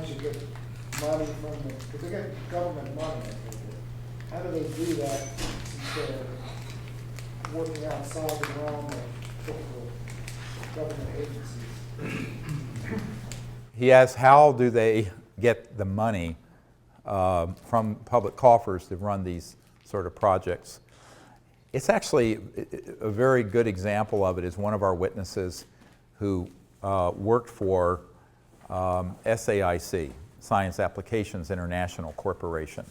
once you get money from the, because they get government money, I think. How do they do that since they're working outside the realm of typical government agencies? He asks, how do they get the money from public coffers to run these sort of projects? It's actually a very good example of it is one of our witnesses who worked for SAIC, Science Applications International Corporation,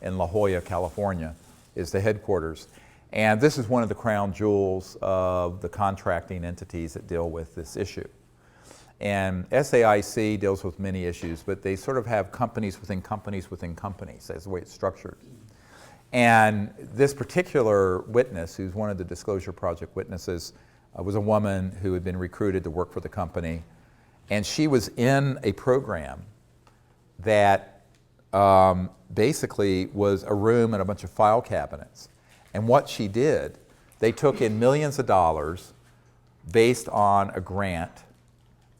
in La Jolla, California, is the headquarters. And this is one of the crown jewels of the contracting entities that deal with this issue. And SAIC deals with many issues, but they sort of have companies within companies within companies. That's the way it's structured. And this particular witness, who's one of the Disclosure Project witnesses, was a woman who had been recruited to work for the company. And she was in a program that basically was a room and a bunch of file cabinets. And what she did, they took in millions of dollars based on a grant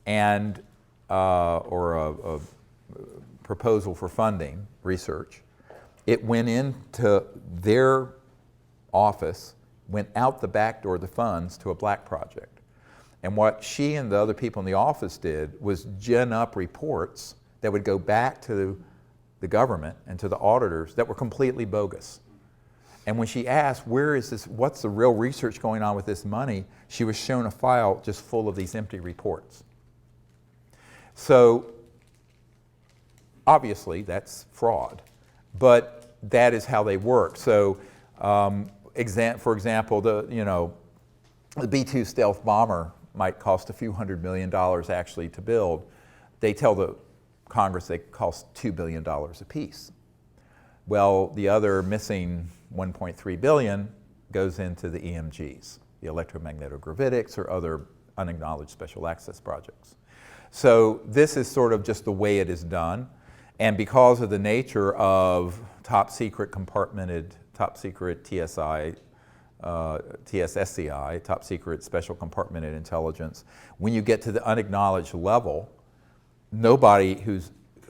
and or a proposal for funding research. It went into their office, went out the back door of the funds to a black project. And what she and the other people in the office did was gin up reports that would go back to the government and to the auditors that were completely bogus. And when she asked, where is this, what's the real research going on with this money, she was shown a file just full of these empty reports. So obviously that's fraud, but that is how they work. So for example, the B-2 stealth bomber might cost a few $100 million actually to build. They tell the Congress they cost $2 billion apiece. Well, the other missing $1.3 billion goes into the EMGs, the electromagnetogravitics or other unacknowledged special access projects. So this is sort of just the way it is done. And because of the nature of top secret compartmented, top secret TSI, TSSCI, top secret special compartmented intelligence, when you get to the unacknowledged level, nobody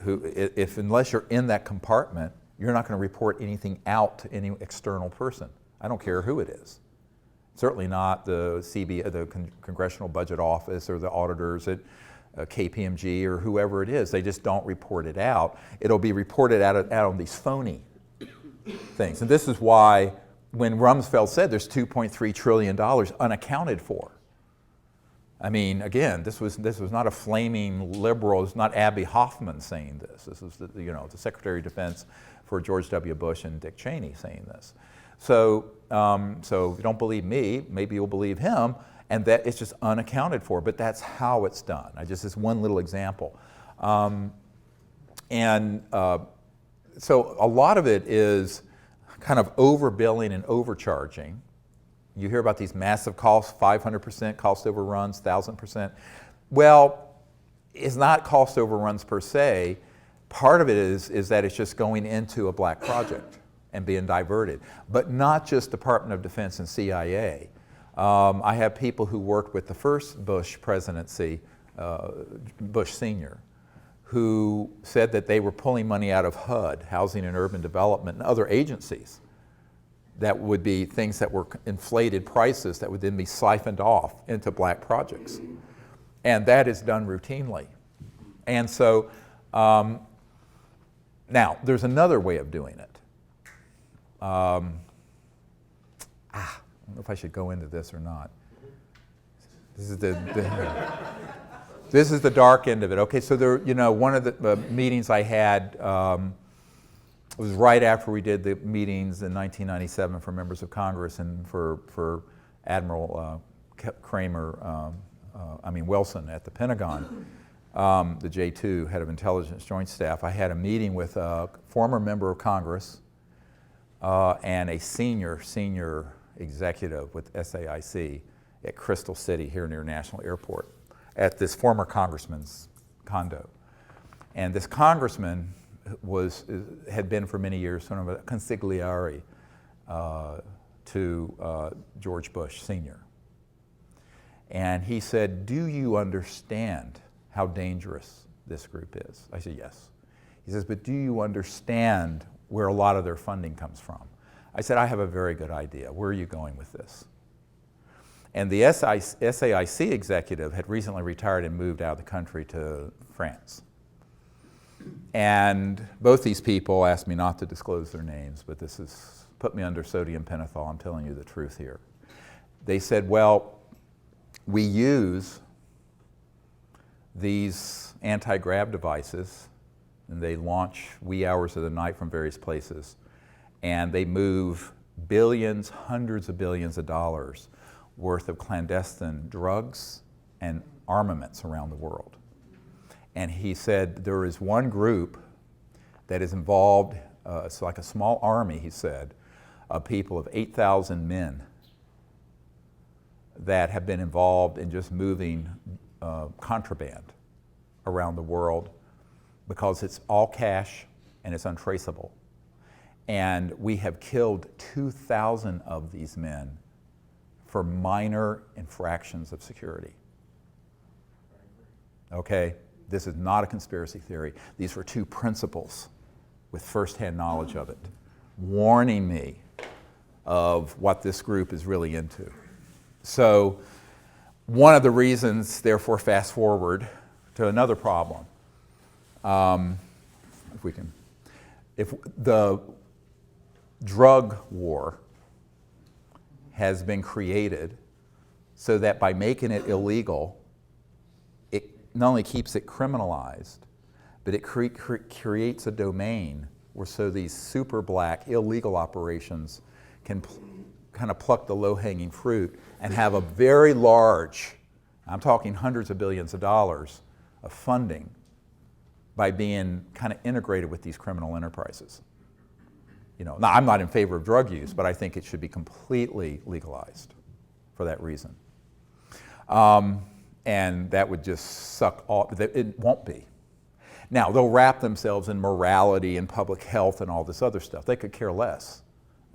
unless you're in that compartment, you're not going to report anything out to any external person. I don't care who it is. Certainly not the Congressional Budget Office or the auditors at KPMG or whoever it is. They just don't report it out. It'll be reported out on these phony things. And this is why when Rumsfeld said there's $2.3 trillion unaccounted for, I mean, again, this was not a flaming liberal. It's not Abby Hoffman saying this. This is the Secretary of Defense for George W. Bush and Dick Cheney saying this. So if you don't believe me, maybe you'll believe him, and that it's just unaccounted for. But that's how it's done. This one little example, so a lot of it is kind of overbilling and overcharging. You hear about these massive costs, 500% cost overruns, 1,000%. Well, it's not cost overruns per se. Part of it is that it's just going into a black project and being diverted, but not just Department of Defense and CIA. I have people who worked with the first Bush presidency, Bush Sr., who said that they were pulling money out of HUD, Housing and Urban Development, and other agencies. That would be things that were inflated prices that would then be siphoned off into black projects. And that is done routinely. And so, now, there's another way of doing it. I don't know if I should go into this or not. This is this is the dark end of it. Okay, so one of the meetings I had was right after we did the meetings in 1997 for members of Congress and for Admiral Wilson at the Pentagon, the J2, head of intelligence joint staff. I had a meeting with a former member of Congress and a senior executive with SAIC at Crystal City here near National Airport at this former congressman's condo. And this congressman had been for many years sort of a consigliere to George Bush Sr. And he said, do you understand how dangerous this group is? I said, yes. He says, but do you understand where a lot of their funding comes from? I said, I have a very good idea. Where are you going with this? And the SAIC executive had recently retired and moved out of the country to France. And both these people asked me not to disclose their names, but this has put me under sodium pentothal. I'm telling you the truth here. They said, well, we use these anti-grav devices, and they launch wee hours of the night from various places, and they move billions, hundreds of billions of dollars worth of clandestine drugs and armaments around the world. And he said there is one group that is involved, it's like a small army, he said, of people of 8,000 men that have been involved in just moving contraband around the world because it's all cash and it's untraceable. And we have killed 2,000 of these men for minor infractions of security. Okay, this is not a conspiracy theory. These were two principals with firsthand knowledge of it, warning me of what this group is really into. So one of the reasons, therefore, fast forward to another problem. If the drug war has been created so that by making it illegal, it not only keeps it criminalized, but it creates a domain where so these super black illegal operations can kind of pluck the low-hanging fruit and have a very large, I'm talking hundreds of billions of dollars of funding by being kind of integrated with these criminal enterprises. You know, now I'm not in favor of drug use, but I think it should be completely legalized for that reason. And that would just suck all, it won't be. Now, they'll wrap themselves in morality and public health and all this other stuff. They could care less.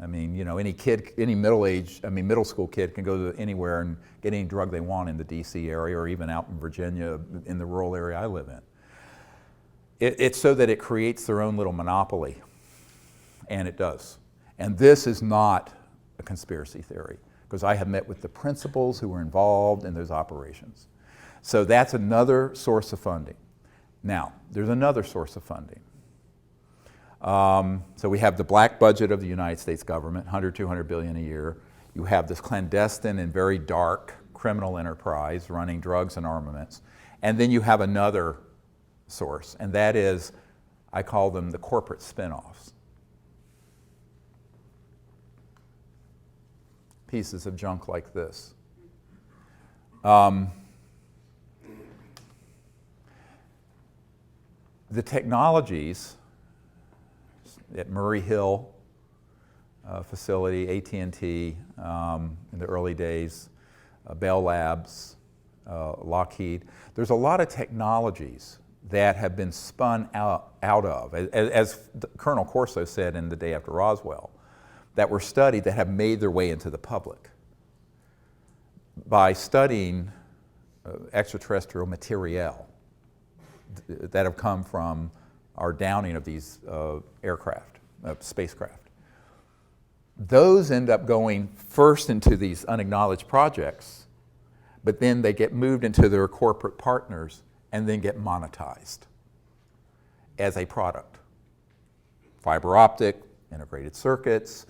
I mean, you know, any kid, any middle school kid can go to anywhere and get any drug they want in the DC area or even out in Virginia in the rural area I live in. It's so that it creates their own little monopoly, and it does. And this is not a conspiracy theory, because I have met with the principals who were involved in those operations. So that's another source of funding. Now, there's another source of funding. So we have the black budget of the United States government, 100, 200 billion a year. You have this clandestine and very dark criminal enterprise running drugs and armaments. And then you have another source, and that is, I call them the corporate spin-offs. Pieces of junk like this. The technologies at Murray Hill facility, AT&T in the early days, Bell Labs, Lockheed. There's a lot of technologies that have been spun out of, as Colonel Corso said in The Day After Roswell, that were studied that have made their way into the public. By studying extraterrestrial materiel that have come from our downing of these aircraft, spacecraft. Those end up going first into these unacknowledged projects, but then they get moved into their corporate partners and then get monetized as a product. Fiber optic, integrated circuits,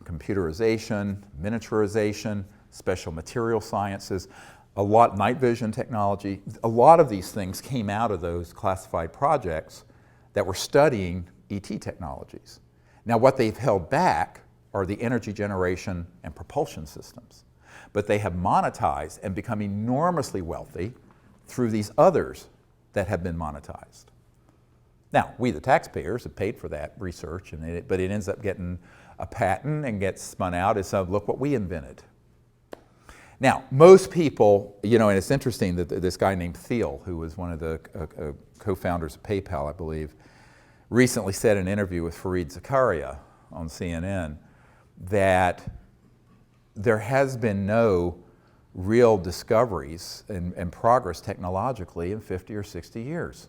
computerization, miniaturization, special material sciences, a lot, night vision technology. A lot of these things came out of those classified projects that were studying ET technologies. Now, what they've held back are the energy generation and propulsion systems. But they have monetized and become enormously wealthy through these others that have been monetized. Now, we the taxpayers have paid for that research, but it ends up getting a patent and gets spun out as, look what we invented. Now, most people, you know, and it's interesting that this guy named Thiel, who was one of the co-founders of PayPal, I believe, recently said in an interview with Fareed Zakaria on CNN that there has been no real discoveries and progress technologically in 50 or 60 years.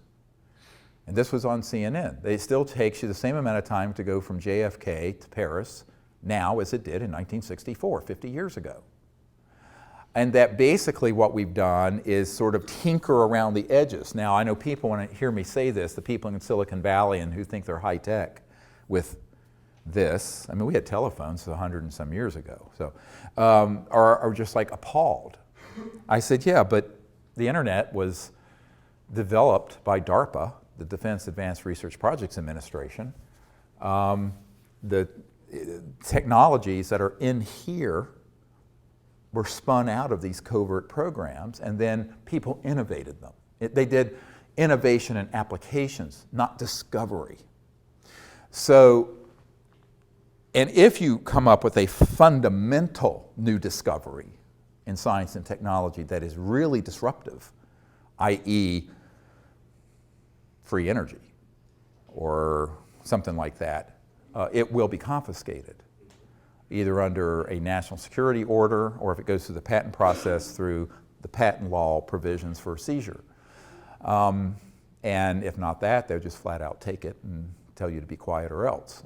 And this was on CNN. It still takes you the same amount of time to go from JFK to Paris now as it did in 1964, 50 years ago. And that basically what we've done is sort of tinker around the edges. Now, I know people, when they hear me say this, the people in Silicon Valley and who think they're high tech with this, I mean, we had telephones 100 and some years ago, so, are just like appalled. I said, yeah, but the internet was developed by DARPA, the Defense Advanced Research Projects Administration. The technologies that are in here were spun out of these covert programs, and then people innovated them. They did innovation and applications, not discovery. So, and if you come up with a fundamental new discovery in science and technology that is really disruptive, i.e. free energy or something like that, it will be confiscated, either under a national security order or if it goes through the patent process through the patent law provisions for seizure. And if not that, they'll just flat out take it and tell you to be quiet or else.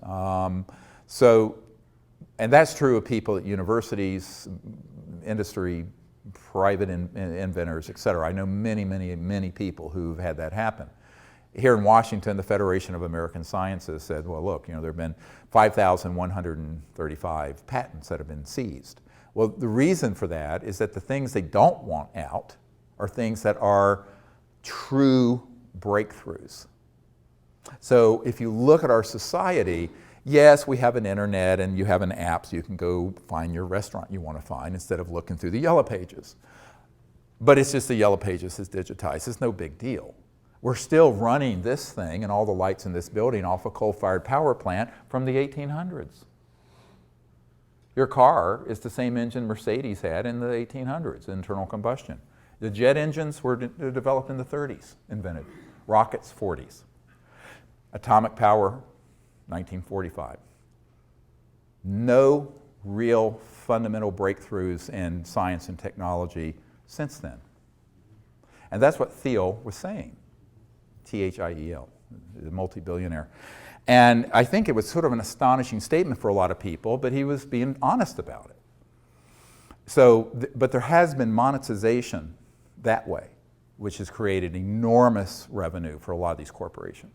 So, and that's true of people at universities, industry, private inventors, et cetera. I know many people who've had that happen. Here in Washington, the Federation of American Sciences said, well, look, there have been 5,135 patents that have been seized. Well, the reason for that is that the things they don't want out are things that are true breakthroughs. So if you look at our society, yes, we have an internet and you have an app so you can go find your restaurant you want to find instead of looking through the yellow pages. But it's just the yellow pages is digitized. It's no big deal. We're still running this thing and all the lights in this building off a coal-fired power plant from the 1800s. Your car is the same engine Mercedes had in the 1800s, internal combustion. The jet engines were developed in the 30s, invented. Rockets, 40s. Atomic power, 1945. No real fundamental breakthroughs in science and technology since then. And that's what Thiel was saying. Thiel, the multi-billionaire. And I think it was sort of an astonishing statement for a lot of people, but he was being honest about it. So, but there has been monetization that way, which has created enormous revenue for a lot of these corporations.